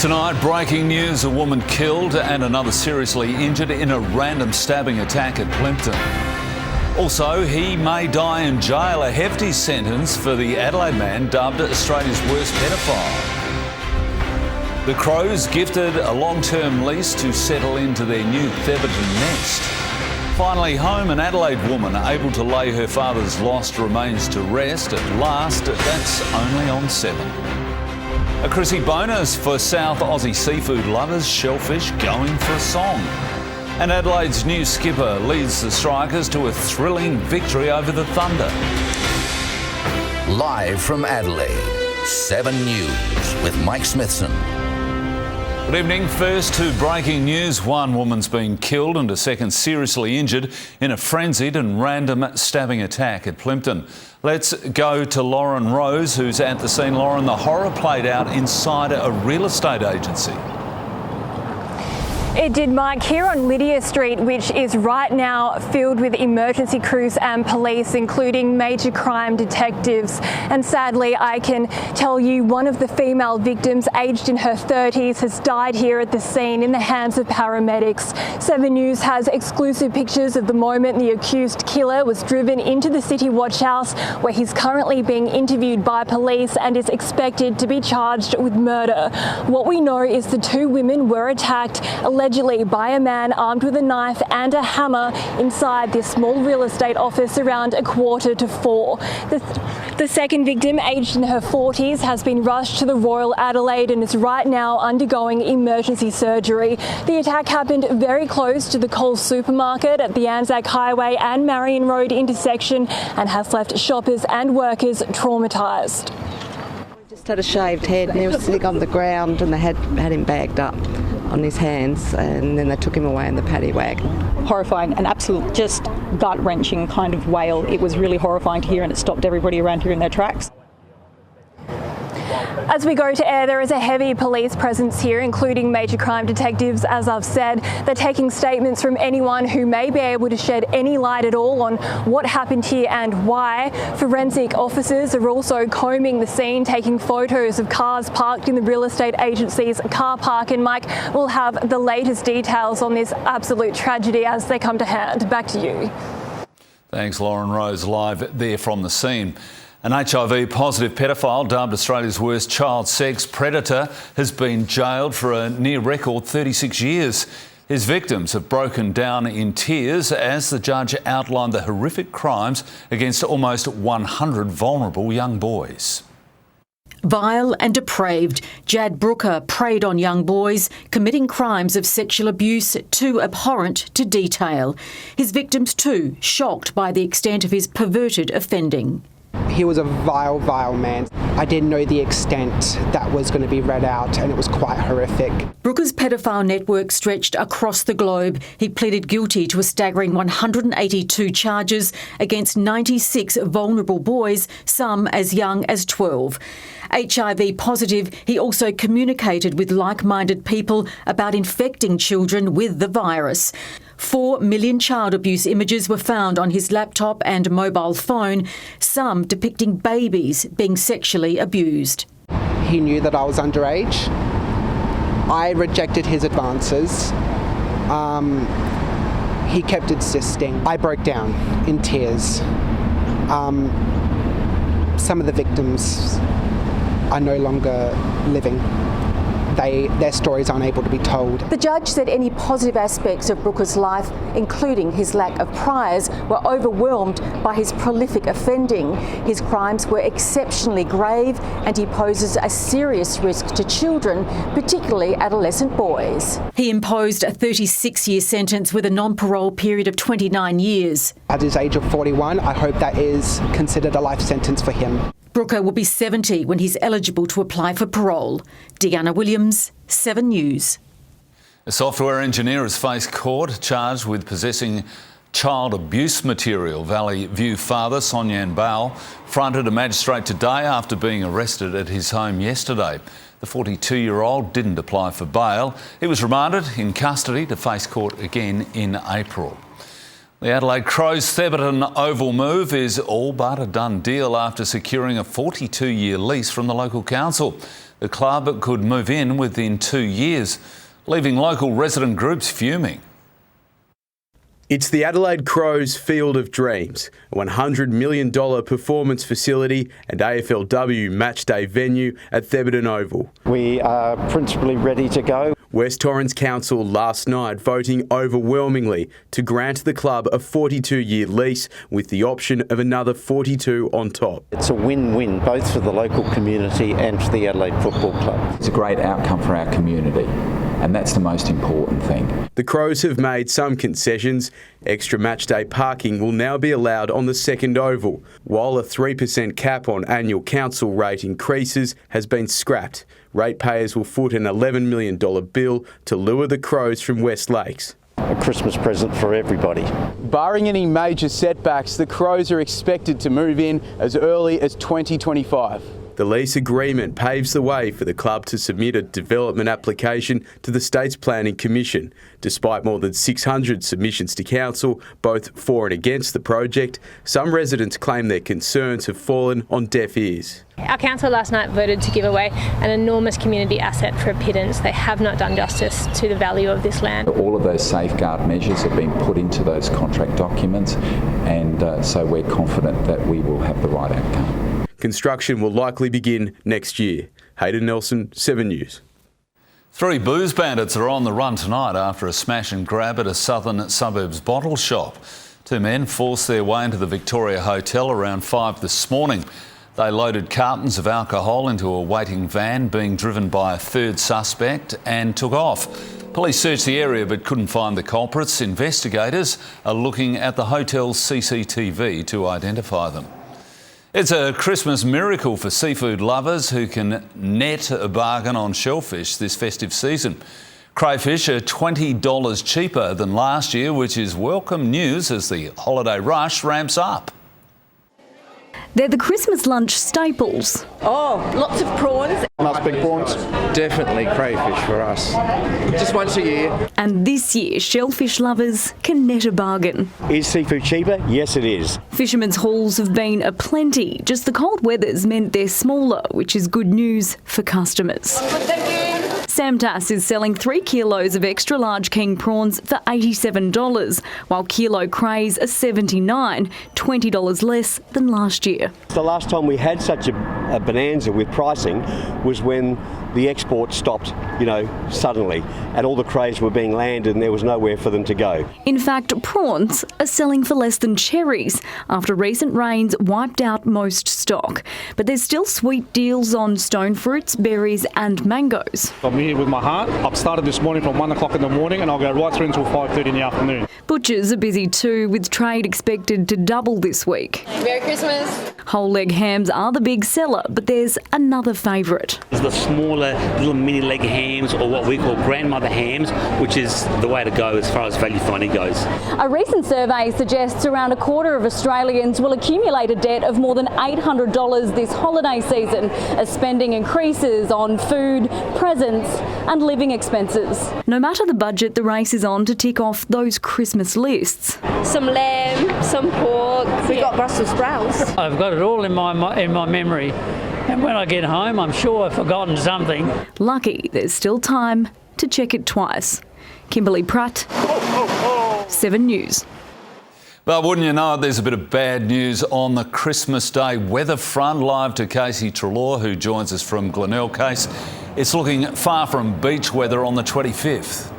Tonight, breaking news, a woman killed and another seriously injured in a random stabbing attack at Plympton. Also, he may die in jail, a hefty sentence for the Adelaide man dubbed Australia's worst pedophile. The Crows gifted a long-term lease to settle into their new Theberton nest. Finally home, an Adelaide woman able to lay her father's lost remains to rest at last. That's only on 7. A Chrissy bonus for South Aussie seafood lovers, shellfish going for a song. And Adelaide's new skipper leads the Strikers to a thrilling victory over the Thunder. Live from Adelaide, 7 News with Mike Smithson. Good evening. First to breaking news. One woman's been killed and a second seriously injured in a frenzied and random stabbing attack at Plympton. Let's go to Lauren Rose, who's at the scene. Lauren, the horror played out inside a real estate agency. It did, Mike, here on Lydia Street, which is right now filled with emergency crews and police, including major crime detectives. And sadly, I can tell you one of the female victims, aged in her 30s, has died here at the scene in the hands of paramedics. 7 News has exclusive pictures of the moment the accused killer was driven into the City Watch House, where he's currently being interviewed by police and is expected to be charged with murder. What we know is the 2 women were attacked, allegedly by a man armed with a knife and a hammer inside this small real estate office around 3:45. The second victim, aged in her 40s, has been rushed to the Royal Adelaide and is right now undergoing emergency surgery. The attack happened very close to the Coles supermarket at the Anzac Highway and Marion Road intersection and has left shoppers and workers traumatised. Just had a shaved head and he was sitting on the ground and they had him bagged up on his hands, and then they took him away in the paddy wagon. Horrifying, an absolute just gut-wrenching kind of wail. It was really horrifying to hear, and it stopped everybody around here in their tracks. As we go to air, there is a heavy police presence here, including major crime detectives, as I've said. They're taking statements from anyone who may be able to shed any light at all on what happened here and why. Forensic officers are also combing the scene, taking photos of cars parked in the real estate agency's car park. And Mike will have the latest details on this absolute tragedy as they come to hand. Back to you. Thanks, Lauren Rose, live there from the scene. An HIV-positive pedophile dubbed Australia's worst child sex predator has been jailed for a near-record 36 years. His victims have broken down in tears as the judge outlined the horrific crimes against almost 100 vulnerable young boys. Vile and depraved, Jad Brooker preyed on young boys, committing crimes of sexual abuse too abhorrent to detail. His victims too, shocked by the extent of his perverted offending. He was a vile, vile man. I didn't know the extent that was going to be read out, and it was quite horrific. Brooker's pedophile network stretched across the globe. He pleaded guilty to a staggering 182 charges against 96 vulnerable boys, some as young as 12. HIV positive, he also communicated with like-minded people about infecting children with the virus. 4 million child abuse images were found on his laptop and mobile phone, some depicting babies being sexually abused. He knew that I was underage. I rejected his advances. He kept insisting. I broke down in tears. Some of the victims are no longer living. Their stories aren't able to be told. The judge said any positive aspects of Brooker's life, including his lack of priors, were overwhelmed by his prolific offending. His crimes were exceptionally grave and he poses a serious risk to children, particularly adolescent boys. He imposed a 36-year sentence with a non-parole period of 29 years. At his age of 41, I hope that is considered a life sentence for him. Brooker will be 70 when he's eligible to apply for parole. Deanna Williams, 7 News. A software engineer has faced court charged with possessing child abuse material. Valley View father Sonyan Bal fronted a magistrate today after being arrested at his home yesterday. The 42-year-old didn't apply for bail. He was remanded in custody to face court again in April. The Adelaide Crows' Theberton Oval move is all but a done deal after securing a 42-year lease from the local council. The club could move in within 2 years, leaving local resident groups fuming. It's the Adelaide Crows' Field of Dreams, a $100 million performance facility and AFLW matchday venue at Theberton Oval. We are principally ready to go. West Torrens Council last night voting overwhelmingly to grant the club a 42-year lease with the option of another 42 on top. It's a win-win both for the local community and for the Adelaide Football Club. It's a great outcome for our community, and that's the most important thing. The Crows have made some concessions. Extra matchday parking will now be allowed on the second oval, while a 3% cap on annual council rate increases has been scrapped. Ratepayers will foot an $11 million bill to lure the Crows from West Lakes. A Christmas present for everybody. Barring any major setbacks, the Crows are expected to move in as early as 2025. The lease agreement paves the way for the club to submit a development application to the State's Planning Commission. Despite more than 600 submissions to council, both for and against the project, some residents claim their concerns have fallen on deaf ears. Our council last night voted to give away an enormous community asset for a pittance. They have not done justice to the value of this land. All of those safeguard measures have been put into those contract documents, and so we're confident that we will have the right outcome. Construction will likely begin next year. Hayden Nelson, 7 News. 3 booze bandits are on the run tonight after a smash and grab at a southern suburbs bottle shop. 2 men forced their way into the Victoria Hotel around 5 this morning. They loaded cartons of alcohol into a waiting van being driven by a third suspect and took off. Police searched the area but couldn't find the culprits. Investigators are looking at the hotel's CCTV to identify them. It's a Christmas miracle for seafood lovers who can net a bargain on shellfish this festive season. Crayfish are $20 cheaper than last year, which is welcome news as the holiday rush ramps up. They're the Christmas lunch staples. Oh, lots of prawns. Nice big prawns. Definitely crayfish for us. Just once a year. And this year, shellfish lovers can net a bargain. Is seafood cheaper? Yes, it is. Fishermen's hauls have been aplenty. Just the cold weather's meant they're smaller, which is good news for customers. Sam Tass is selling 3 kilos of extra large king prawns for $87, while kilo crays are $79, $20 less than last year. The last time we had such a bonanza with pricing was when the export stopped, suddenly, and all the crays were being landed and there was nowhere for them to go. In fact, prawns are selling for less than cherries after recent rains wiped out most stock. But there's still sweet deals on stone fruits, berries and mangoes. I'm here with my heart. I've started this morning from 1 o'clock in the morning and I'll go right through until 5:30 in the afternoon. Butchers are busy too, with trade expected to double this week. Merry Christmas. Whole leg hams are the big seller, but there's another favourite. It's the smaller little mini leg hams, or what we call grandmother hams, which is the way to go as far as value finding goes. A recent survey suggests around a quarter of Australians will accumulate a debt of more than $800 this holiday season as spending increases on food, presents and living expenses. No matter the budget, the race is on to tick off those Christmas lists. Some lamb, some pork. We got Brussels sprouts. I've got it all in my memory. And when I get home, I'm sure I've forgotten something. Lucky there's still time to check it twice. Kimberly Pratt, 7 News. But wouldn't you know it, there's a bit of bad news on the Christmas Day weather front. Live to Casey Treloar, who joins us from Glenelg. Case, it's looking far from beach weather on the 25th.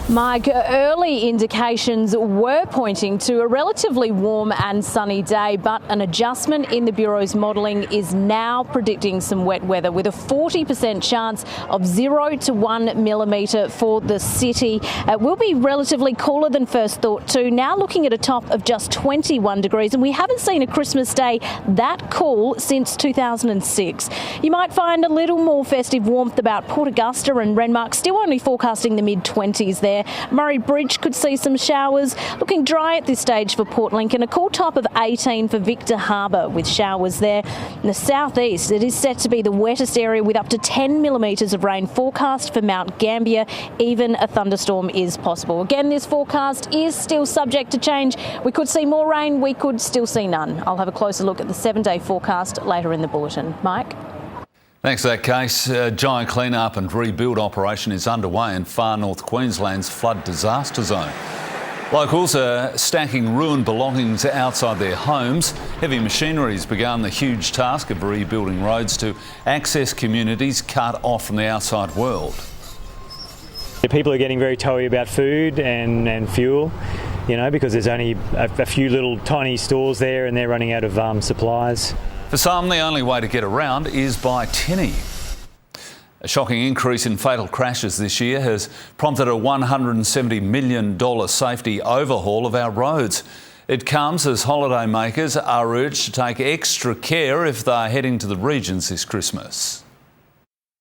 Mike, early indications were pointing to a relatively warm and sunny day, but an adjustment in the Bureau's modelling is now predicting some wet weather with a 40% chance of 0 to 1 millimetre for the city. It will be relatively cooler than first thought too, now looking at a top of just 21 degrees, and we haven't seen a Christmas day that cool since 2006. You might find a little more festive warmth about Port Augusta and Renmark, still only forecasting the mid-20s there. there. Murray Bridge could see some showers. Looking dry at this stage for Port Lincoln. A cool top of 18 for Victor Harbour with showers there. In the southeast, it is set to be the wettest area with up to 10 millimetres of rain forecast for Mount Gambier. Even a thunderstorm is possible. Again, this forecast is still subject to change. We could see more rain, we could still see none. I'll have a closer look at the 7-day forecast later in the bulletin. Mike? Thanks for that, Case. A giant clean-up and rebuild operation is underway in far north Queensland's flood disaster zone. Locals are stacking ruined belongings outside their homes. Heavy machinery has begun the huge task of rebuilding roads to access communities cut off from the outside world. People are getting very toey about food and fuel, because there's only a few little tiny stores there and they're running out of supplies. For some, the only way to get around is by tinny. A shocking increase in fatal crashes this year has prompted a $170 million safety overhaul of our roads. It comes as holidaymakers are urged to take extra care if they're heading to the regions this Christmas.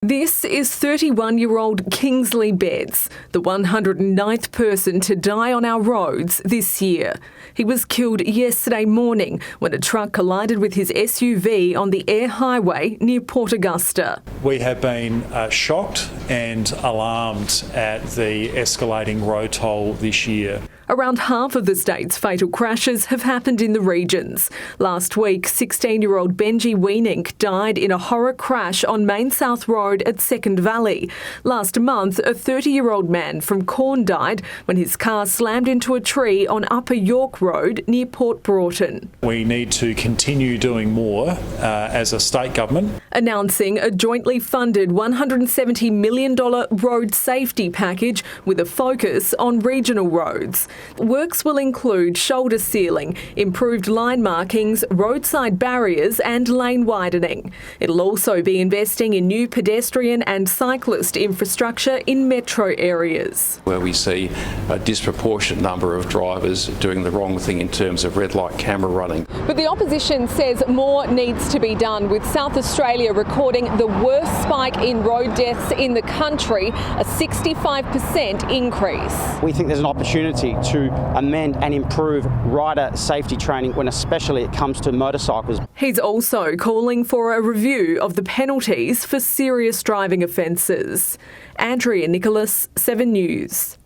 This is 31-year-old Kingsley Betts, the 109th person to die on our roads this year. He was killed yesterday morning when a truck collided with his SUV on the Air Highway near Port Augusta. We have been shocked and alarmed at the escalating road toll this year. Around half of the state's fatal crashes have happened in the regions. Last week, 16-year-old Benji Wienink died in a horror crash on Main South Road at Second Valley. Last month, a 30-year-old man from Corn died when his car slammed into a tree on Upper York Road near Port Broughton. We need to continue doing more as a state government. Announcing a jointly funded $170 million road safety package with a focus on regional roads. Works will include shoulder sealing, improved line markings, roadside barriers and lane widening. It'll also be investing in new pedestrian and cyclist infrastructure in metro areas, where we see a disproportionate number of drivers doing the wrong thing in terms of red light camera running. But the opposition says more needs to be done, with South Australia recording the worst spike in road deaths in the country, a 65% increase. We think there's an opportunity to amend and improve rider safety training when especially it comes to motorcycles. He's also calling for a review of the penalties for serious driving offences. Andrea Nicholas, 7 News.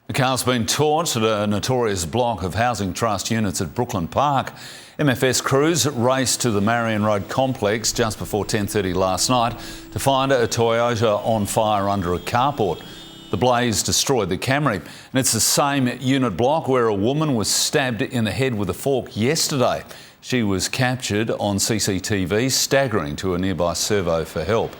A car's been torched at a notorious block of housing trust units at Brooklyn Park. MFS crews raced to the Marion Road complex just before 10:30 last night to find a Toyota on fire under a carport. The blaze destroyed the Camry, and it's the same unit block where a woman was stabbed in the head with a fork yesterday. She was captured on CCTV, staggering to a nearby servo for help.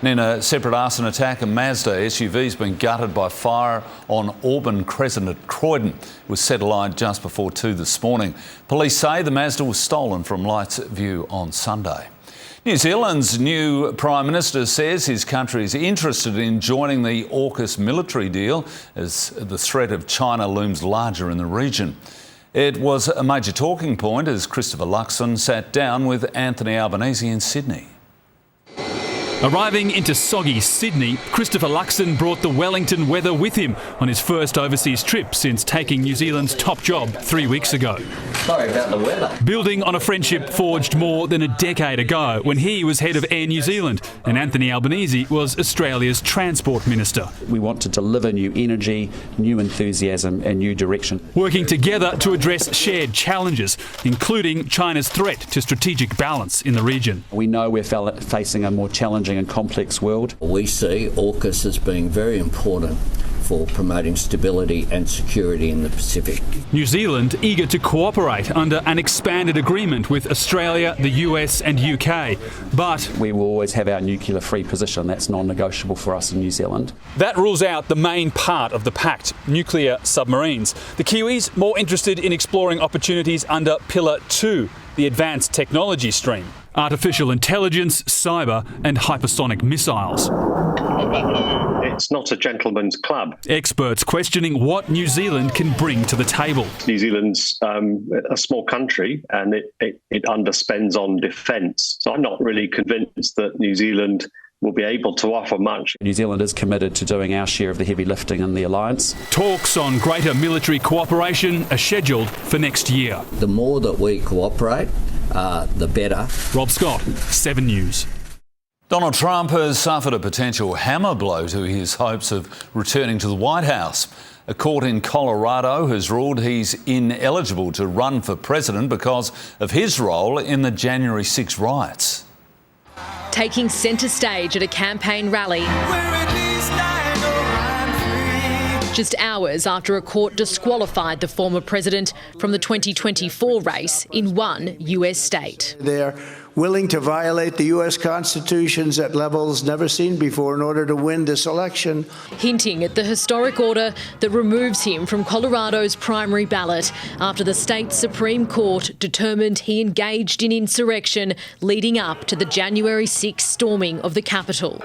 And in a separate arson attack, a Mazda SUV has been gutted by fire on Auburn Crescent at Croydon. It was set alight just before 2 this morning. Police say the Mazda was stolen from Lights View on Sunday. New Zealand's new Prime Minister says his country is interested in joining the AUKUS military deal as the threat of China looms larger in the region. It was a major talking point as Christopher Luxon sat down with Anthony Albanese in Sydney. Arriving into soggy Sydney, Christopher Luxon brought the Wellington weather with him on his first overseas trip since taking New Zealand's top job 3 weeks ago. Sorry about the weather. Building on a friendship forged more than a decade ago when he was head of Air New Zealand and Anthony Albanese was Australia's Transport Minister. We want to deliver new energy, new enthusiasm and new direction. Working together to address shared challenges, including China's threat to strategic balance in the region. We know we're facing a more challenging and complex world. We see AUKUS as being very important for promoting stability and security in the Pacific. New Zealand eager to cooperate under an expanded agreement with Australia, the US and UK, but we will always have our nuclear-free position. That's non-negotiable for us in New Zealand. That rules out the main part of the pact, nuclear submarines. The Kiwis more interested in exploring opportunities under Pillar 2, the advanced technology stream. Artificial intelligence, cyber and hypersonic missiles. It's not a gentleman's club. Experts questioning what New Zealand can bring to the table. New Zealand's a small country and it underspends on defence. So I'm not really convinced that New Zealand will be able to offer much. New Zealand is committed to doing our share of the heavy lifting in the alliance. Talks on greater military cooperation are scheduled for next year. The more that we cooperate, the better. Rob Scott, 7 News. Donald Trump has suffered a potential hammer blow to his hopes of returning to the White House. A court in Colorado has ruled he's ineligible to run for president because of his role in the January 6 riots. Taking centre stage at a campaign rally just hours after a court disqualified the former president from the 2024 race in one US state. They're willing to violate the US Constitution at levels never seen before in order to win this election. Hinting at the historic order that removes him from Colorado's primary ballot after the state's Supreme Court determined he engaged in insurrection leading up to the January 6 storming of the Capitol.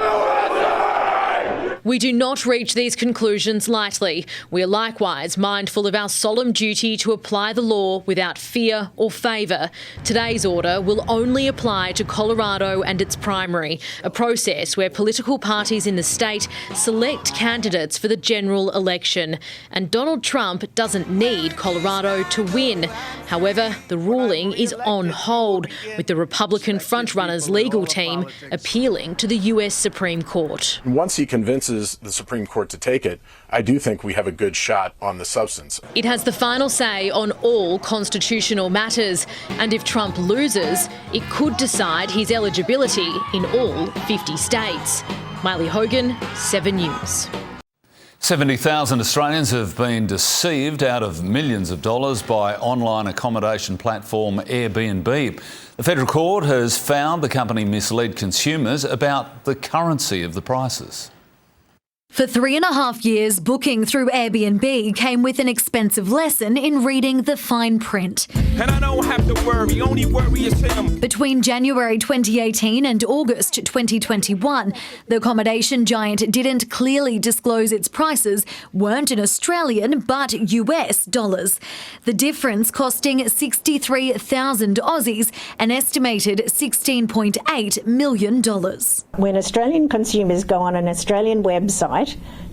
We do not reach these conclusions lightly. We are likewise mindful of our solemn duty to apply the law without fear or favour. Today's order will only apply to Colorado and its primary, a process where political parties in the state select candidates for the general election. And Donald Trump doesn't need Colorado to win. However, the ruling is on hold, with the Republican frontrunner's legal team appealing to the US Supreme Court. Once he convinces the Supreme Court to take it, I do think we have a good shot on the substance. It has the final say on all constitutional matters, and if Trump loses, it could decide his eligibility in all 50 states. Miley Hogan, 7 News. 70,000 Australians have been deceived out of millions of dollars by online accommodation platform Airbnb. The federal court has found the company misled consumers about the currency of the prices. For 3.5 years, booking through Airbnb came with an expensive lesson in reading the fine print. And I don't have to worry, only worry is him. Between January 2018 and August 2021, the accommodation giant didn't clearly disclose its prices weren't in Australian but US dollars. The difference costing 63,000 Aussies, an estimated $16.8 million. When Australian consumers go on an Australian website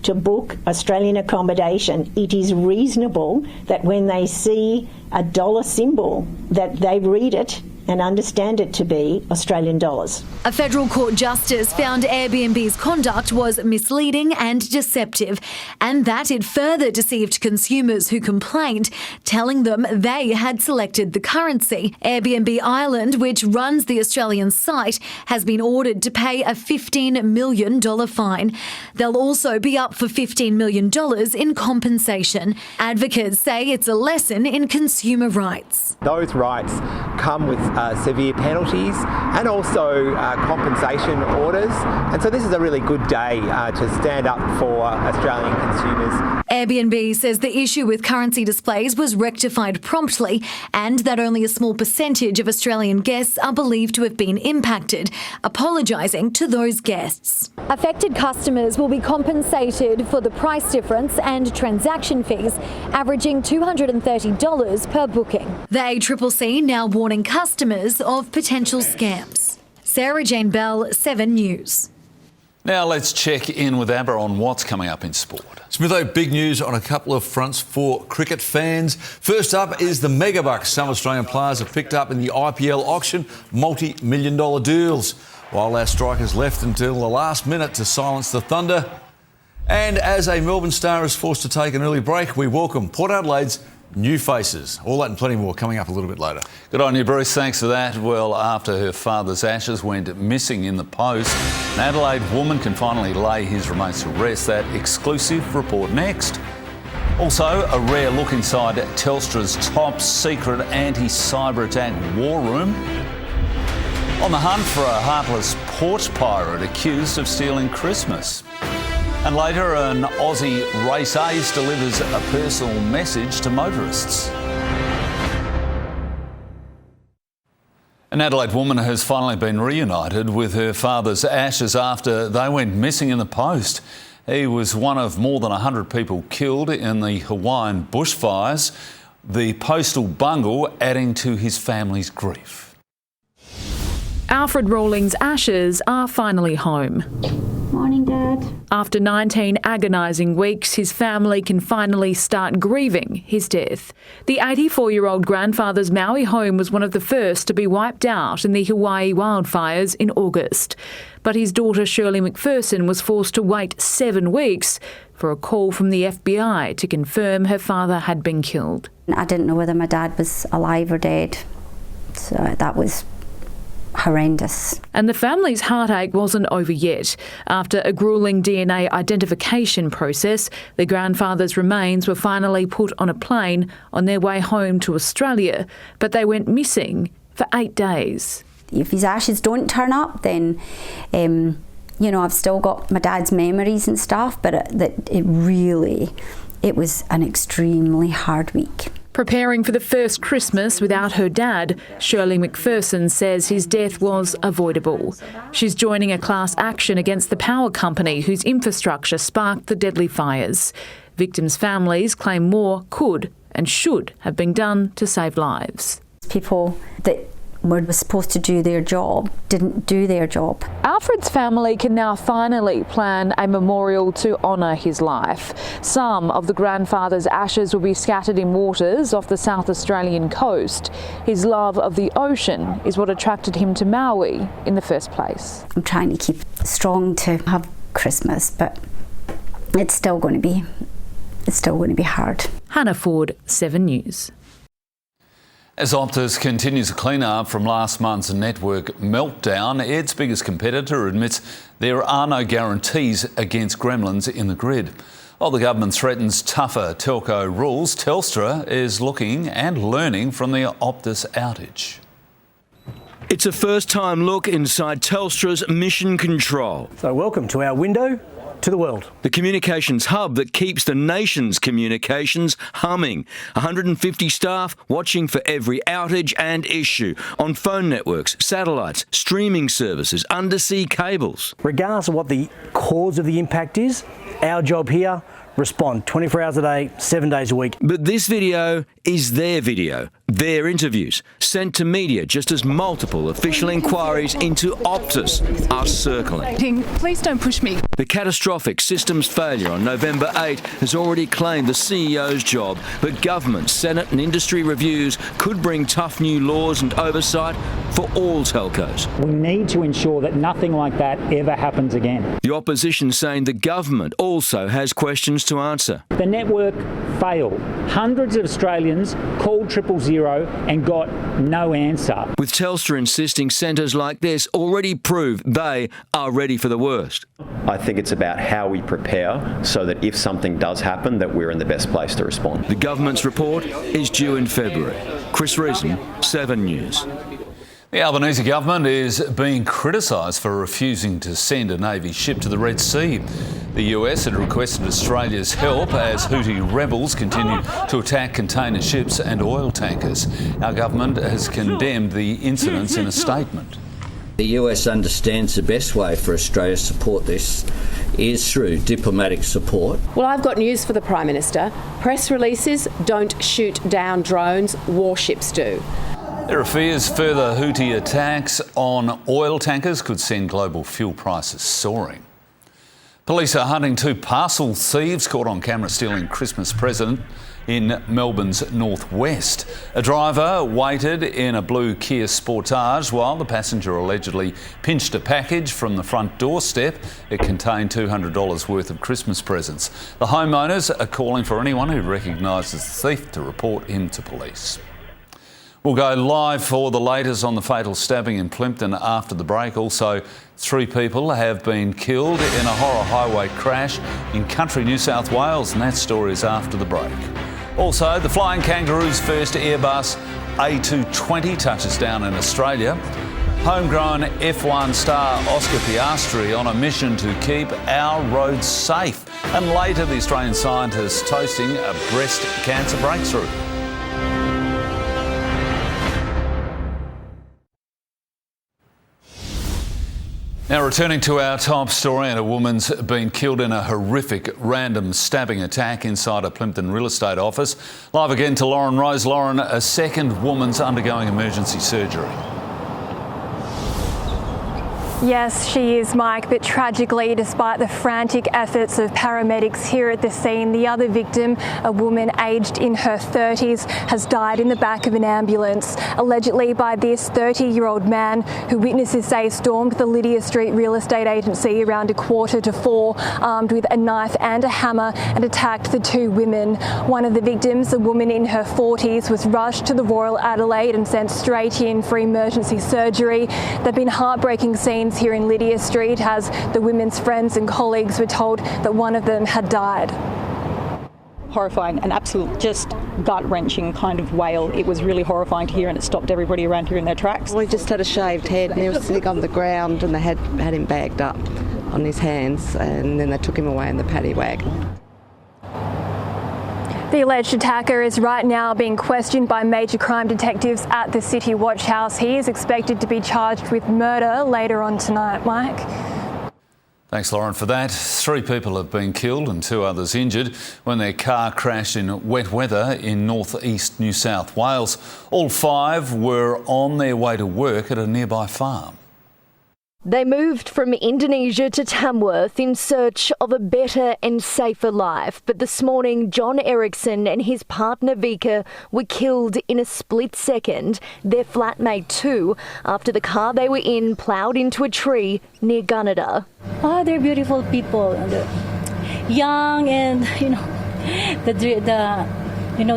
to book Australian accommodation, it is reasonable that when they see a dollar symbol that they read it and understand it to be Australian dollars. A federal court justice found Airbnb's conduct was misleading and deceptive, and that it further deceived consumers who complained, telling them they had selected the currency. Airbnb Ireland, which runs the Australian site, has been ordered to pay a $15 million fine. They'll also be up for $15 million in compensation. Advocates say it's a lesson in consumer rights. Those rights come with severe penalties and also compensation orders. And so this is a really good day to stand up for Australian consumers. Airbnb says the issue with currency displays was rectified promptly and that only a small percentage of Australian guests are believed to have been impacted, apologising to those guests. Affected customers will be compensated for the price difference and transaction fees, averaging $230 per booking. The ACCC now warning customers of potential scams. Sarah Jane Bell, 7 News. Now let's check in with Abba on what's coming up in sport. Smitho, big news on a couple of fronts for cricket fans. First up is the megabucks some Australian players have picked up in the IPL auction, multi-million-dollar deals, while our strikers left until the last minute to silence the thunder. And as a Melbourne star is forced to take an early break, we welcome Port Adelaide's new faces. All that and plenty more coming up a little bit later. Good on you, Bruce. Thanks for that. Well, after her father's ashes went missing in the post, an Adelaide woman can finally lay his remains to rest. That exclusive report next. Also, a rare look inside Telstra's top secret anti-cyber attack war room. On the hunt for a heartless port pirate accused of stealing Christmas. And later, an Aussie race ace delivers a personal message to motorists. An Adelaide woman has finally been reunited with her father's ashes after they went missing in the post. He was one of more than 100 people killed in the Hawaiian bushfires, the postal bungle adding to his family's grief. Alfred Rawlings' ashes are finally home. Morning, Dad. After 19 agonising weeks, his family can finally start grieving his death. The 84-year-old grandfather's Maui home was one of the first to be wiped out in the Hawaii wildfires in August. But his daughter Shirley McPherson was forced to wait 7 weeks for a call from the FBI to confirm her father had been killed. I didn't know whether my dad was alive or dead, so that was horrendous. And the family's heartache wasn't over yet. After a gruelling DNA identification process, the grandfather's remains were finally put on a plane on their way home to Australia, but they went missing for 8 days. If his ashes don't turn up, then I've still got my dad's memories and stuff, but it was an extremely hard week. Preparing for the first Christmas without her dad, Shirley McPherson says his death was avoidable. She's joining a class action against the power company whose infrastructure sparked the deadly fires. Victims' families claim more could and should have been done to save lives. People that were supposed to do their job didn't do their job. Alfred's family can now finally plan a memorial to honour his life. Some of the grandfather's ashes will be scattered in waters off the South Australian coast. His love of the ocean is what attracted him to Maui in the first place. I'm trying to keep strong to have Christmas, but it's still going to be hard. Hannah Ford, 7 News. As Optus continues a clean-up from last month's network meltdown, its biggest competitor admits there are no guarantees against gremlins in the grid. While the government threatens tougher telco rules, Telstra is looking and learning from the Optus outage. It's a first-time look inside Telstra's mission control. So welcome to our window to the world. The communications hub that keeps the nation's communications humming. 150 staff watching for every outage and issue on phone networks, satellites, streaming services, undersea cables. Regardless of what the cause of the impact is, our job here, respond 24 hours a day, 7 days a week. But this video is their video, their interviews, sent to media just as multiple official inquiries into Optus are circling. Please don't push me. The catastrophic systems failure on November 8 has already claimed the CEO's job, but government, Senate and industry reviews could bring tough new laws and oversight for all telcos. We need to ensure that nothing like that ever happens again. The opposition saying the government also has questions to answer. The network failed. Hundreds of Australians called 000 and got no answer. With Telstra insisting centres like this already prove they are ready for the worst. I think it's about how we prepare so that if something does happen, that we're in the best place to respond. The government's report is due in February. Chris Reason, 7 News. The Albanese government is being criticised for refusing to send a Navy ship to the Red Sea. The US had requested Australia's help as Houthi rebels continue to attack container ships and oil tankers. Our government has condemned the incidents in a statement. The US understands the best way for Australia to support this is through diplomatic support. Well, I've got news for the Prime Minister. Press releases don't shoot down drones, warships do. There are fears further Houthi attacks on oil tankers could send global fuel prices soaring. Police are hunting 2 parcel thieves caught on camera stealing Christmas present in Melbourne's northwest. A driver waited in a blue Kia Sportage while the passenger allegedly pinched a package from the front doorstep. It contained $200 worth of Christmas presents. The homeowners are calling for anyone who recognises the thief to report him to police. We'll go live for the latest on the fatal stabbing in Plympton after the break. Also, 3 people have been killed in a horror highway crash in country New South Wales, and that story is after the break. Also, the Flying Kangaroo's first Airbus A220 touches down in Australia. Homegrown F1 star Oscar Piastri on a mission to keep our roads safe. And later, the Australian scientists toasting a breast cancer breakthrough. Now returning to our top story, and a woman's been killed in a horrific random stabbing attack inside a Plympton real estate office. Live again to Lauren Rose. Lauren, a second woman's undergoing emergency surgery. Yes, she is, Mike, but tragically, despite the frantic efforts of paramedics here at the scene, the other victim, a woman aged in her 30s, has died in the back of an ambulance, allegedly by this 30-year-old man who witnesses say stormed the Lydia Street real estate agency around 3:45, armed with a knife and a hammer, and attacked the two women. One of the victims, a woman in her 40s, was rushed to the Royal Adelaide and sent straight in for emergency surgery. There have been heartbreaking scenes here in Lydia Street as the women's friends and colleagues were told that one of them had died. Horrifying, an absolute just gut-wrenching kind of wail. It was really horrifying to hear, and it stopped everybody around here in their tracks. We just had a shaved head and he was sitting on the ground and they had him bagged up on his hands, and then they took him away in the paddy wagon. The alleged attacker is right now being questioned by major crime detectives at the City Watch House. He is expected to be charged with murder later on tonight. Mike? Thanks, Lauren, for that. 3 people have been killed and 2 others injured when their car crashed in wet weather in north-east New South Wales. All 5 were on their way to work at a nearby farm. They moved from Indonesia to Tamworth in search of a better and safer life. But this morning, John Erickson and his partner Vika were killed in a split second. Their flatmate too, after the car they were in ploughed into a tree near Gunnedah. Oh, they're beautiful people. Young and,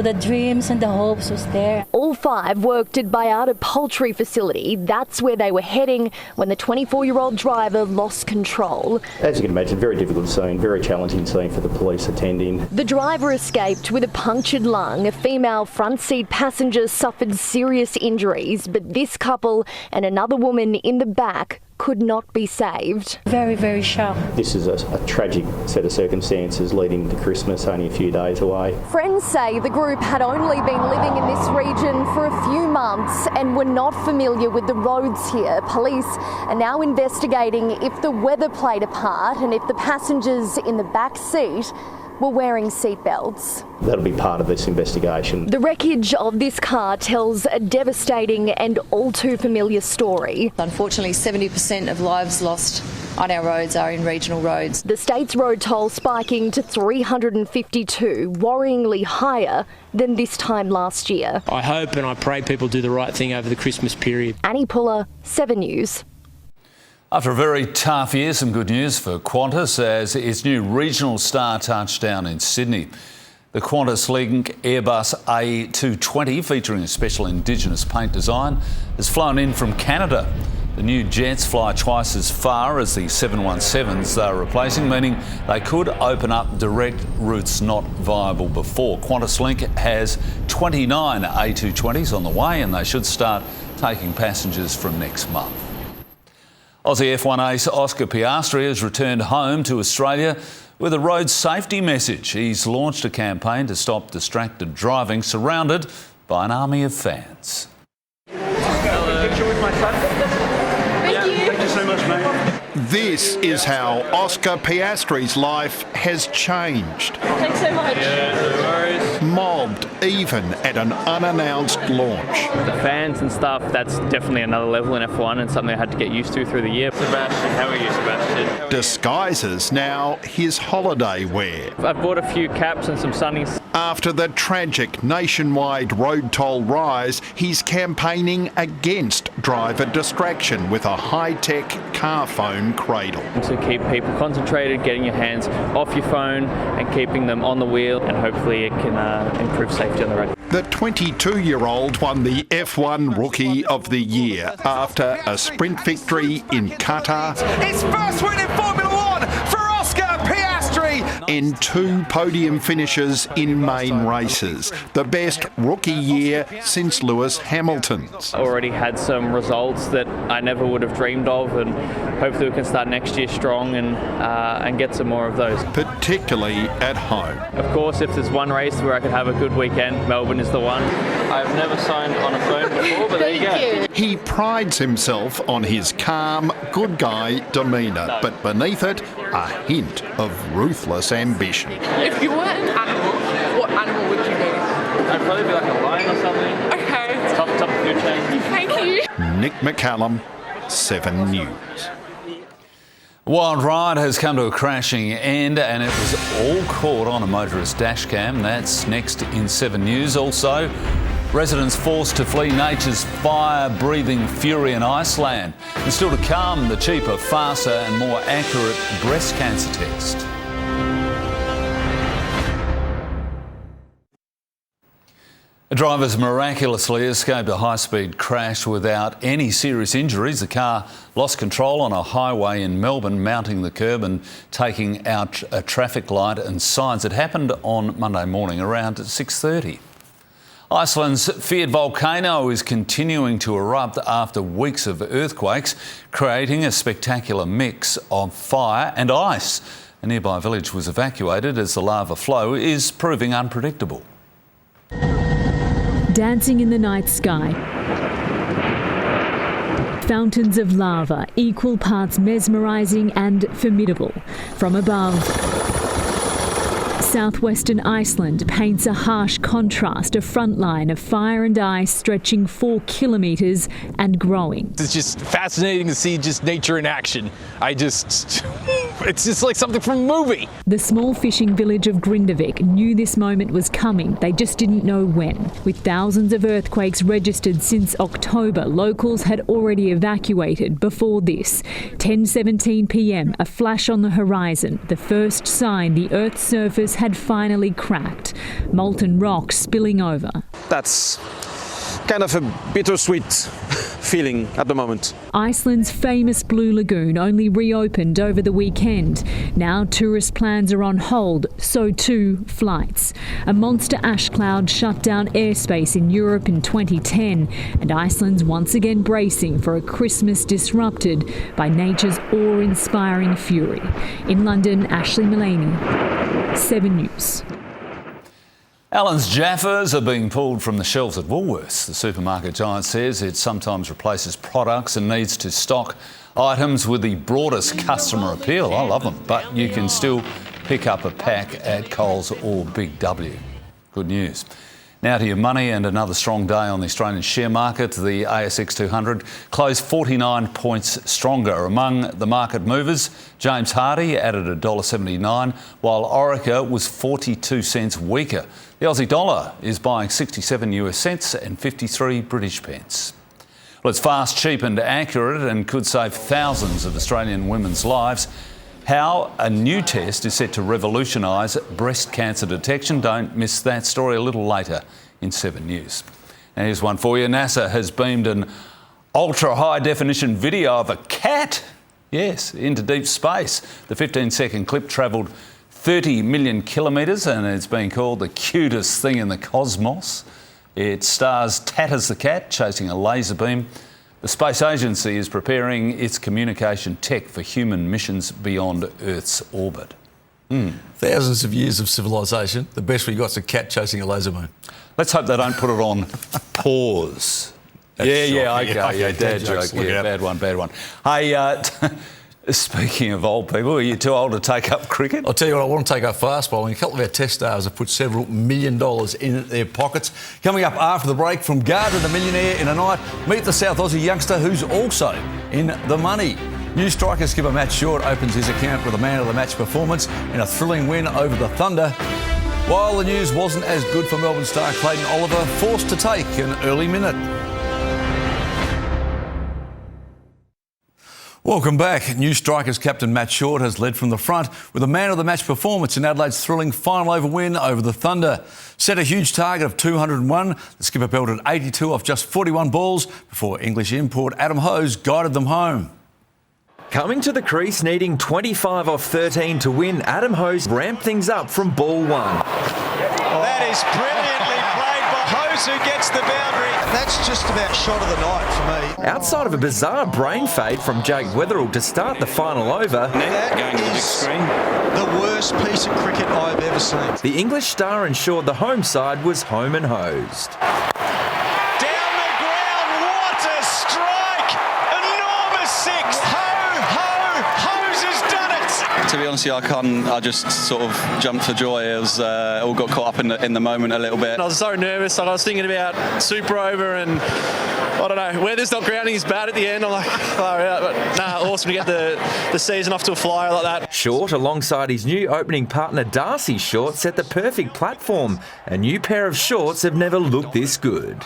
the dreams and the hopes was there. All 5 worked at Bayada Poultry Facility. That's where they were heading when the 24-year-old driver lost control. As you can imagine, very difficult scene, very challenging scene for the police attending. The driver escaped with a punctured lung. A female front seat passenger suffered serious injuries, but this couple and another woman in the back could not be saved. Very, very shocked. This is a tragic set of circumstances leading to Christmas, only a few days away. Friends say the group had only been living in this region for a few months and were not familiar with the roads here. Police are now investigating if the weather played a part and if the passengers in the back seat were wearing seatbelts. That'll be part of this investigation. The wreckage of this car tells a devastating and all too familiar story. Unfortunately, 70% of lives lost on our roads are in regional roads. The state's road toll spiking to 352, worryingly higher than this time last year. I hope and I pray people do the right thing over the Christmas period. Annie Puller, 7 News. After a very tough year, some good news for Qantas as its new regional star touched down in Sydney. The Qantas Link Airbus A220, featuring a special Indigenous paint design, has flown in from Canada. The new jets fly twice as far as the 717s they're replacing, meaning they could open up direct routes not viable before. Qantas Link has 29 A220s on the way and they should start taking passengers from next month. Aussie F1 ace Oscar Piastri has returned home to Australia with a road safety message. He's launched a campaign to stop distracted driving, surrounded by an army of fans. Picture with my son. Thank you so much, mate. This is how Oscar Piastri's life has changed. Thanks so much. Yeah, no worries. Mobbed even at an unannounced launch. The fans and stuff, that's definitely another level in F1 and something I had to get used to through the year. Sebastian, how are you, Sebastian? Disguises now his holiday wear. I've bought a few caps and some sunnies. After the tragic nationwide road toll rise, he's campaigning against driver distraction with a high-tech car phone cradle. To keep people concentrated, getting your hands off your phone and keeping them on the wheel, and hopefully it can improve safety on the road. The 22-year-old won the F1 Rookie of the Year after a sprint victory in Qatar. His first win in Formula One for Oscar Piastri! And 2 podium finishes in main races, the best rookie year since Lewis Hamilton's. Already had some results that I never would have dreamed of, and hopefully we can start next year strong and get some more of those. Particularly at home. Of course, if there's one race where I could have a good weekend, Melbourne is the one. I've never signed on a phone before, but there you go. He prides himself on his calm, good guy demeanour, but beneath it, a hint of ruthless ambition. If you were an animal, what animal would you be? I'd probably be like a lion or something. Okay. Top of your chain. Thank you. Nick McCallum, 7 News. A wild ride has come to a crashing end, and it was all caught on a motorist dash cam. That's next in 7 News. Also, residents forced to flee nature's fire-breathing fury in Iceland. And still to come, the cheaper, faster and more accurate breast cancer test. Drivers miraculously escaped a high-speed crash without any serious injuries. The car lost control on a highway in Melbourne, mounting the curb and taking out a traffic light and signs. It happened on Monday morning around 6:30. Iceland's feared volcano is continuing to erupt after weeks of earthquakes, creating a spectacular mix of fire and ice. A nearby village was evacuated as the lava flow is proving unpredictable. Dancing in the night sky. Fountains of lava, equal parts mesmerising and formidable. From above, southwestern Iceland paints a harsh contrast, a front line of fire and ice stretching 4 kilometres and growing. It's just fascinating to see just nature in action. It's just like something from a movie. The small fishing village of Grindavik knew this moment was coming. They just didn't know when. With thousands of earthquakes registered since October, locals had already evacuated before this. 10:17 p.m, a flash on the horizon, the first sign the Earth's surface had finally cracked. Molten rock spilling over. That's kind of a bittersweet feeling at the moment. Iceland's famous Blue Lagoon only reopened over the weekend. Now tourist plans are on hold, so too flights. A monster ash cloud shut down airspace in Europe in 2010, and Iceland's once again bracing for a Christmas disrupted by nature's awe-inspiring fury. In London, Ashley Mullaney, 7 News. Allen's Jaffas are being pulled from the shelves at Woolworths. The supermarket giant says it sometimes replaces products and needs to stock items with the broadest customer appeal. I love them, but you can still pick up a pack at Coles or Big W. Good news. Now to your money, and another strong day on the Australian share market. The ASX 200 closed 49 points stronger. Among the market movers, James Hardie added $1.79, while Orica was 42 cents weaker. The Aussie dollar is buying 67 US cents and 53 British pence. Well, it's fast, cheap and accurate and could save thousands of Australian women's lives. How a new test is set to revolutionise breast cancer detection. Don't miss that story a little later in 7 News. Now here's one for you. NASA has beamed an ultra-high-definition video of a cat, yes, into deep space. The 15-second clip travelled 30 million kilometres and it's been called the cutest thing in the cosmos. It stars Tatters the cat chasing a laser beam. The Space Agency is preparing its communication tech for human missions beyond Earth's orbit. Thousands of years of civilization. The best we got is a cat chasing a laser beam. Let's hope they don't put it on pause. Okay, dad joke. Yeah, bad one. Hey, speaking of old people, are you too old to take up cricket? I'll tell you what, I want to take up fastball. A couple of our test stars have put several $1 million in their pockets. Coming up after the break, from Garden to Millionaire in a night, meet the South Aussie youngster who's also in the money. New striker skipper Matt Short opens his account with a man of the match performance in a thrilling win over the Thunder. While the news wasn't as good for Melbourne star Clayton Oliver, forced to take an early minute. Welcome back. New Strikers captain Matt Short has led from the front with a man-of-the-match performance in Adelaide's thrilling final over win over the Thunder. Set a huge target of 201. The skipper belted 82 off just 41 balls before English import Adam Hose guided them home. Coming to the crease, needing 25 off 13 to win, Adam Hose ramped things up from ball one. That is brilliantly played by Hose, who gets the boundary. That's just about shot of the night for me. Outside of a bizarre brain fade from Jake Weatherall to start the final over, that is the worst piece of cricket I've ever seen. The English star ensured the home side was home and hosed. Down the ground, what a strike! Enormous six! Hose has done it! To be honest, I just sort of jumped for joy. It was all got caught up in the moment a little bit. I was so nervous. I was thinking about super over and I don't know, weather's not grounding is bad at the end. I'm like, far out. But awesome to get the season off to a flyer like that. Short, alongside his new opening partner Darcy Short, set the perfect platform. A new pair of shorts have never looked this good.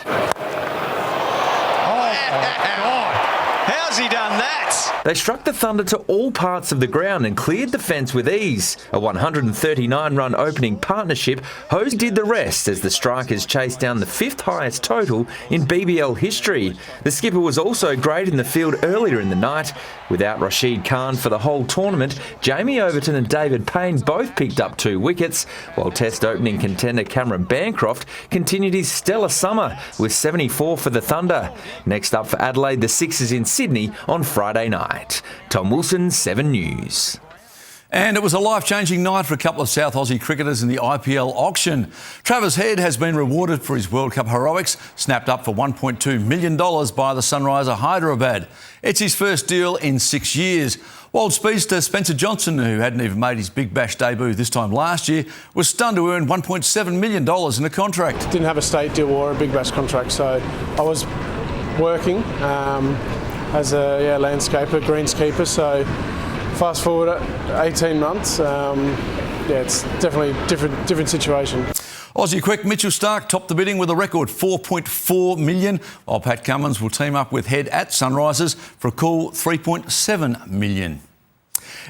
How's he done that? They struck the Thunder to all parts of the ground and cleared the fence with ease. A 139-run opening partnership, Hose did the rest as the Strikers chased down the 5th highest total in BBL history. The skipper was also great in the field earlier in the night. Without Rashid Khan for the whole tournament, Jamie Overton and David Payne both picked up 2 wickets, while Test opening contender Cameron Bancroft continued his stellar summer with 74 for the Thunder. Next up for Adelaide, the Sixers in Sydney on Friday night. Tom Wilson, 7 News. And it was a life-changing night for a couple of South Aussie cricketers in the IPL auction. Travis Head has been rewarded for his World Cup heroics, snapped up for $1.2 million by the Sunriser Hyderabad. It's his first deal in 6 years. Wild speedster Spencer Johnson, who hadn't even made his Big Bash debut this time last year, was stunned to earn $1.7 million in a contract. Didn't have a state deal or a Big Bash contract, so I was working as a landscaper, greenskeeper, so fast forward 18 months, it's definitely a different situation. Aussie quick Mitchell Starc topped the bidding with a record $4.4 million, while Pat Cummins will team up with Head at Sunrisers for a cool $3.7 million.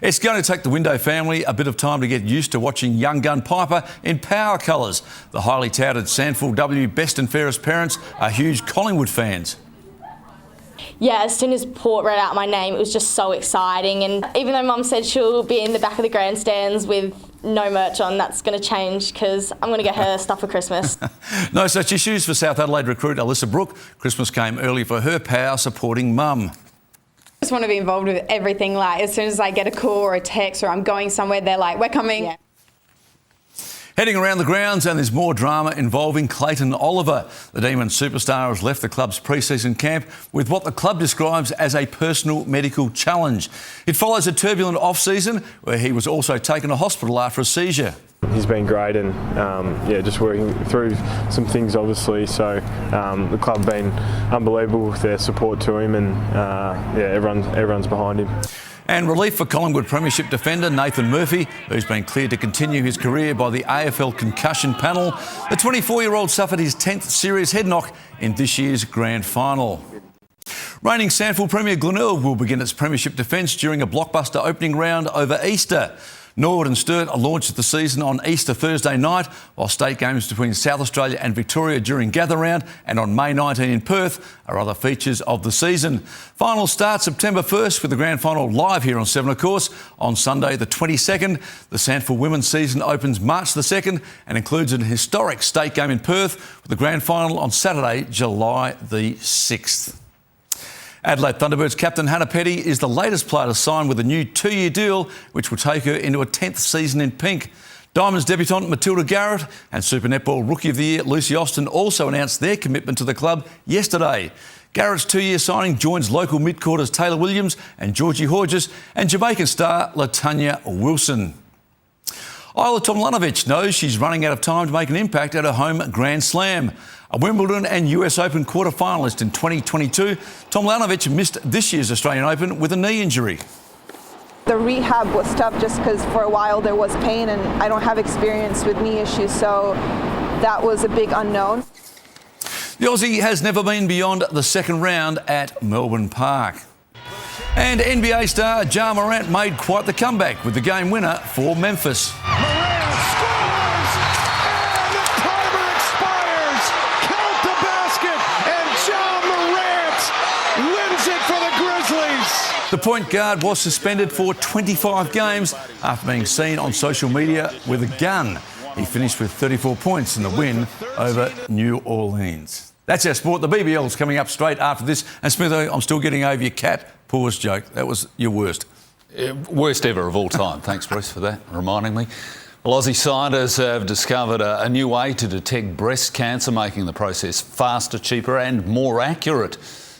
It's going to take the Window family a bit of time to get used to watching young gun Piper in power colours. The highly touted Sandford W best and fairest parents are huge Collingwood fans. Yeah, as soon as Port read out my name, it was just so exciting. And even though Mum said she'll be in the back of the grandstands with no merch on, that's going to change because I'm going to get her stuff for Christmas. No such issues for South Adelaide recruit Alyssa Brooke. Christmas came early for her power supporting Mum. I just want to be involved with everything. Like, as soon as I get a call or a text or I'm going somewhere, they're like, we're coming. Yeah. Heading around the grounds, and there's more drama involving Clayton Oliver. The Demon superstar has left the club's pre-season camp with what the club describes as a personal medical challenge. It follows a turbulent off-season where he was also taken to hospital after a seizure. He's been great and just working through some things obviously, so the club have been unbelievable with their support to him and everyone's behind him. And relief for Collingwood Premiership defender Nathan Murphy, who's been cleared to continue his career by the AFL concussion panel. The 24-year-old suffered his 10th serious head knock in this year's grand final. Reigning Sandford Premier Glenelg will begin its premiership defence during a blockbuster opening round over Easter. Norwood and Sturt are launched the season on Easter Thursday night, while state games between South Australia and Victoria during Gather Round and on May 19 in Perth are other features of the season. Finals start September 1st with the grand final live here on 7 of course. On Sunday the 22nd, the Sandford women's season opens March the 2nd and includes an historic state game in Perth with the grand final on Saturday, July the 6th. Adelaide Thunderbirds captain Hannah Petty is the latest player to sign with a new 2-year deal, which will take her into a 10th season in pink. Diamonds debutant Matilda Garrett and Super Netball Rookie of the Year Lucy Austin also announced their commitment to the club yesterday. Garrett's 2-year signing joins local midcourters Taylor Williams and Georgie Hodges and Jamaican star LaTanya Wilson. Isla Tomljanovic knows she's running out of time to make an impact at her home Grand Slam. A Wimbledon and US Open quarter-finalist in 2022, Tomljanovic missed this year's Australian Open with a knee injury. The rehab was tough just because for a while there was pain and I don't have experience with knee issues, so that was a big unknown. The Aussie has never been beyond the second round at Melbourne Park. And NBA star Ja Morant made quite the comeback with the game winner for Memphis. The point guard was suspended for 25 games after being seen on social media with a gun. He finished with 34 points in the win over New Orleans. That's our sport. The BBL's coming up straight after this. And Smitho, I'm still getting over your cat pause joke. That was your worst. Worst ever of all time. Thanks, Bruce, for that, reminding me. Well, Aussie scientists have discovered a new way to detect breast cancer, making the process faster, cheaper and more accurate.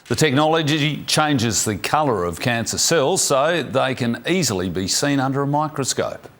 The technology changes the colour of cancer cells so they can easily be seen under a microscope.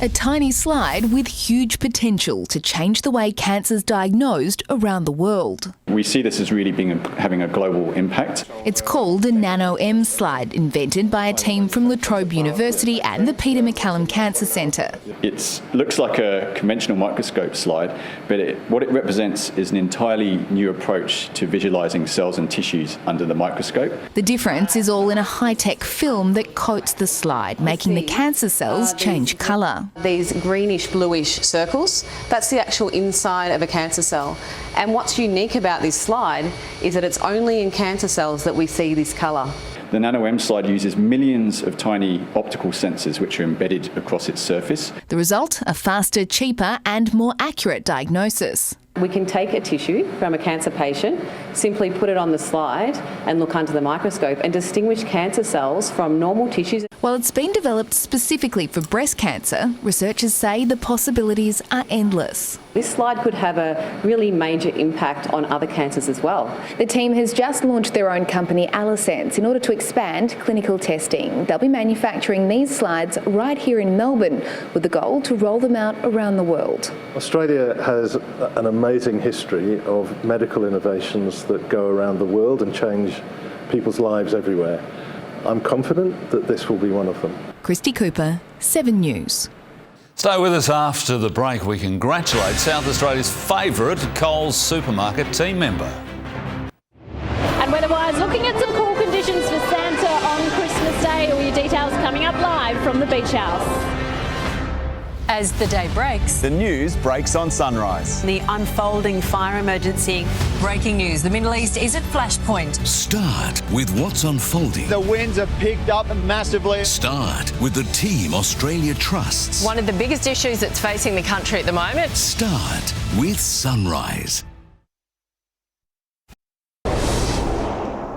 A tiny slide with huge potential to change the way cancer's diagnosed around the world. We see this as really having a global impact. It's called a Nano-M slide, invented by a team from La Trobe University and the Peter MacCallum Cancer Centre. It looks like a conventional microscope slide, but what it represents is an entirely new approach to visualising cells and tissues under the microscope. The difference is all in a high-tech film that coats the slide, making the cancer cells change colour. These greenish bluish circles, that's the actual inside of a cancer cell. And what's unique about this slide is that it's only in cancer cells that we see this colour. The Nano-M slide uses millions of tiny optical sensors which are embedded across its surface. The result, a faster, cheaper and more accurate diagnosis. We can take a tissue from a cancer patient, simply put it on the slide and look under the microscope and distinguish cancer cells from normal tissues. While it's been developed specifically for breast cancer, researchers say the possibilities are endless. This slide could have a really major impact on other cancers as well. The team has just launched their own company, Alisense, in order to expand clinical testing. They'll be manufacturing these slides right here in Melbourne with the goal to roll them out around the world. Australia has an amazing history of medical innovations that go around the world and change people's lives everywhere. I'm confident that this will be one of them. Christy Cooper, 7 News. Stay with us after the break. We congratulate South Australia's favourite Coles supermarket team member. And weather-wise, looking at some cool conditions for Santa on Christmas Day. All your details coming up live from the Beach House. As the day breaks, the news breaks on Sunrise. The unfolding fire emergency. Breaking news, the Middle East is at flashpoint. Start with what's unfolding. The winds have picked up massively. Start with the team Australia trusts. One of the biggest issues that's facing the country at the moment. Start with Sunrise.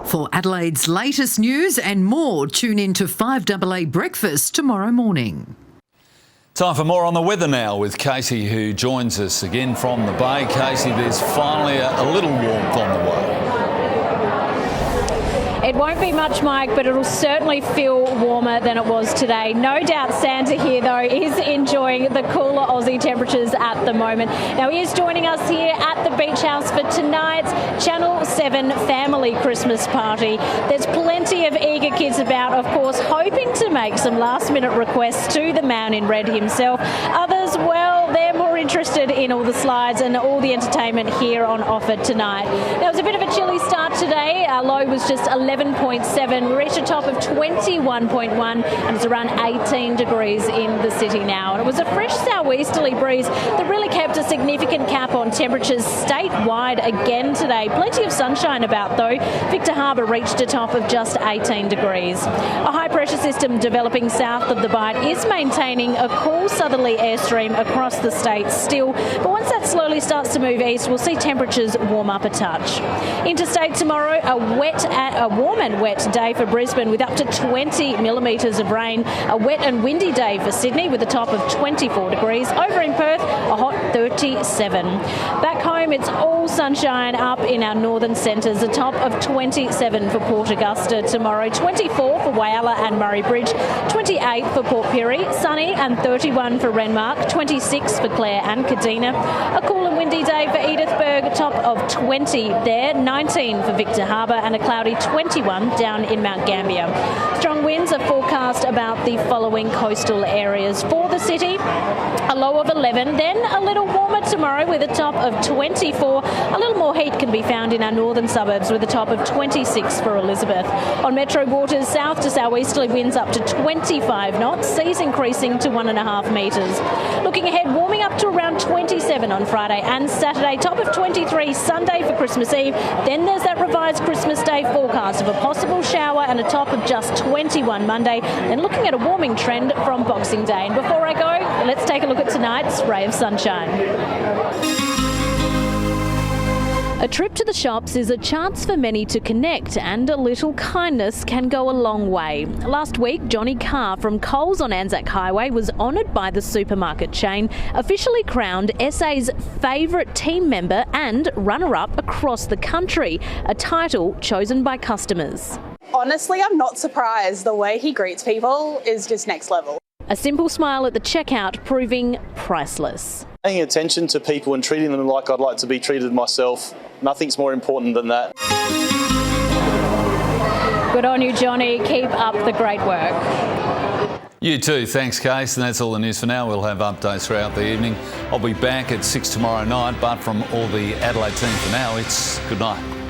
For Adelaide's latest news and more, tune in to 5AA Breakfast tomorrow morning. Time for more on the weather now with Casey, who joins us again from the Bay. Casey, there's finally a little warmth on the way. It won't be much, Mike, but it'll certainly feel warmer than it was today. No doubt Santa here, though, is enjoying the cooler Aussie temperatures at the moment. Now, he is joining us here at the Beach House for tonight's Channel 7 family Christmas party. There's plenty of eager kids about, of course, hoping to make some last-minute requests to the man in red himself. Others, well, they're more interested in all the slides and all the entertainment here on offer tonight. There was a bit of a chilly start today. Our low was just 11.7. We reached a top of 21.1 and it's around 18 degrees in the city now. And it was a fresh southeasterly breeze that really kept a significant cap on temperatures statewide again today. Plenty of sunshine about though. Victor Harbour reached a top of just 18 degrees. A high pressure system developing south of the Bight is maintaining a cool southerly airstream across the state still. But once that slowly starts to move east, we'll see temperatures warm up a touch. Interstate tomorrow, a warm and wet day for Brisbane with up to 20 millimetres of rain. A wet and windy day for Sydney with a top of 24 degrees. Over in Perth, a hot 37. Back home, it's all sunshine up in our northern centres. A top of 27 for Port Augusta tomorrow. 24 for Whyalla and Murray Bridge. 28 for Port Pirie. Sunny and 31 for Renmark. 26 for Clare and Kadina. A cool and windy day for Edithburgh. A top of 20 there. 19 for Victor Harbour and a cloudy 21 down in Mount Gambier. Strong winds are forecast about the following coastal areas for the city. A low of 11, then a little warmer tomorrow with a top of 24. A little more heat can be found in our northern suburbs with a top of 26 for Elizabeth. On metro waters, south to southeasterly winds up to 25 knots, seas increasing to 1.5 metres. Looking ahead, warming up to around 27 on Friday and Saturday, top of 23 Sunday for Christmas Eve. Then there's that revised Christmas Day forecast of a possible shower and a top of just 21 Monday. Then looking at a warming trend from Boxing Day. And before I go, let's take a look at tonight's ray of sunshine. A trip to the shops is a chance for many to connect, and a little kindness can go a long way. Last week, Johnny Carr from Coles on Anzac Highway was honoured by the supermarket chain, officially crowned SA's favourite team member and runner-up across the country, a title chosen by customers. Honestly, I'm not surprised. The way he greets people is just next level. A simple smile at the checkout proving priceless. Paying attention to people and treating them like I'd like to be treated myself, nothing's more important than that. Good on you, Johnny. Keep up the great work. You too. Thanks, Case. And that's all the news for now. We'll have updates throughout the evening. I'll be back at 6 tomorrow night, but from all the Adelaide team for now, it's good night.